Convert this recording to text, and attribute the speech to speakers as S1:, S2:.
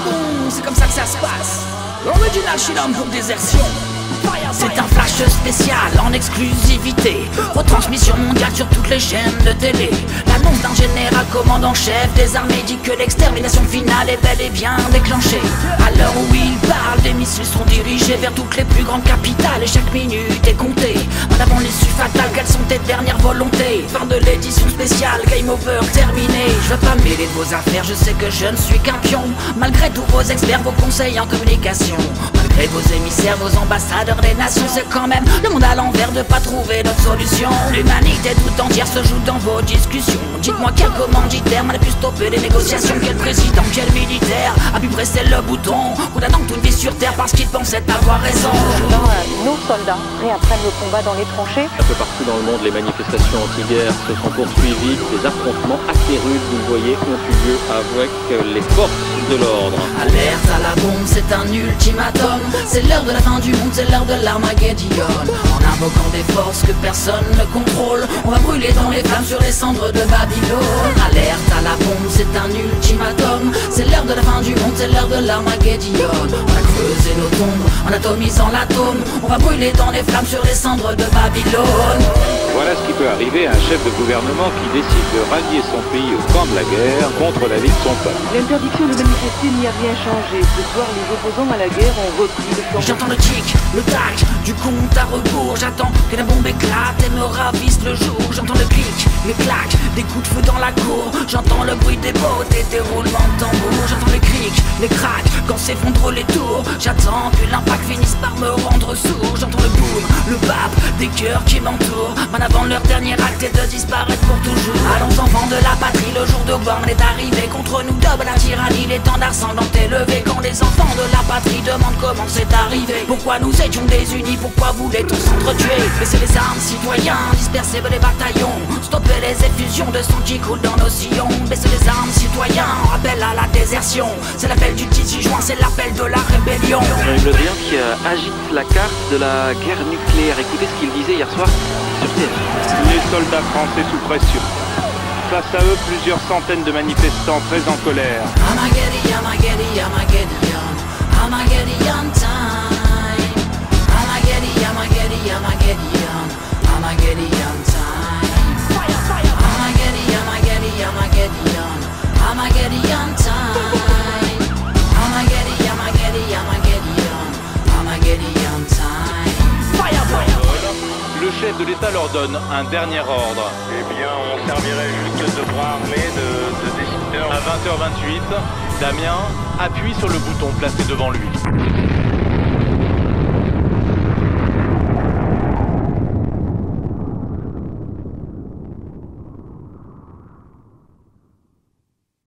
S1: bon, c'est comme ça que ça se passe. Original Shilom pour désertion. C'est un flash spécial en exclusivité, retransmission mondiale sur toutes les chaînes de télé. L'annonce d'un général commandant-chef des armées dit que l'extermination finale est bel et bien déclenchée. À l'heure où il parle, des missiles seront dirigés vers toutes les plus grandes capitales et chaque minute est comptée. En avant l'issue fatale, quelles sont tes dernières volontés? Fin de l'édition spéciale, game over, terminé. Je veux pas mêler de vos affaires, je sais que je ne suis qu'un pion. Malgré tous vos experts, vos conseils en communication, malgré vos émissaires, vos ambassadeurs des nations, c'est quand même le monde à l'envers de pas trouver notre solution. L'humanité tout entière se joue dans vos discussions. Dites-moi quel commanditaire m'a le plus stoppé les négociations, quel président, quel militaire a pu presser le bouton, condamnant toute vie sur terre parce qu'il pensait avoir raison.
S2: Nos soldats réapprennent le combat dans les tranchées.
S3: Un peu partout dans le monde, les manifestations anti-guerre se sont poursuivies. Des affrontements assez rudes, vous le voyez, ont eu lieu avec les forces de l'ordre.
S1: Alerte à la bombe, c'est un ultimatum. C'est l'heure de la fin du monde, c'est l'heure de l'Armageddon. En invoquant des forces que personne ne contrôle, on va brûler dans les flammes sur les cendres de Babylone. Alerte à la bombe, c'est un ultimatum. C'est l'heure de la fin du monde, c'est l'heure de l'Armageddon. On a creusé nos tombes en atomisant l'atome. On va brûler dans les flammes sur les cendres de Babylone.
S4: Voilà ce qui peut arriver à un chef de gouvernement qui décide de rallier son pays au camp de la guerre contre la vie de son peuple.
S2: L'interdiction de manifester n'y a rien changé. Ce soir, les opposants à la guerre ont repris le camp.
S1: J'entends le tic, le tac, du compte à rebours. J'attends que la bombe éclate et me ravisse le jour. J'entends le clic, les claques, des coups de feu dans la cour. J'entends le bruit des bottes et des roulements de tambour. J'entends les crics, les craques, quand s'effondrent les tours. J'attends que l'impact finisse par me rendre sourd. J'entends le boom, le bap, des cœurs qui m'entourent. Man avant leur dernier acte est de disparaître pour toujours. Allons enfants de la patrie, le jour de borne est arrivé. Contre nous double la tyrannie, l'étendard sanglant élevé. Quand les enfants de la patrie demandent comment c'est arrivé, pourquoi nous étions désunis, pourquoi voulait-on s'entretuer? Baisser les armes, citoyens, disperser les bataillons, stopper les effusions de sang qui coulent dans nos sillons. Baisser les armes, citoyens, rappel à la désertion. C'est l'appel du 18 juin, c'est l'appel de la rébellion.
S5: Le Drian qui agite la carte de la guerre nucléaire. Écoutez ce qu'il disait hier soir sur TF.
S4: Les soldats français sous pression. Face à eux, plusieurs centaines de manifestants très en colère.
S1: Armageddon, Armageddon, Armageddon time. Armageddon, Armageddon, Armageddon time. Fire, fire. Armageddon, Armageddon, Armageddon time. Armageddon, Armageddon time. Fire, fire.
S4: Le chef de l'État leur donne un dernier ordre.
S6: Eh bien, on servirait juste de bras armés de décideurs.
S4: À 20h28, Damien appuie sur le bouton placé devant lui.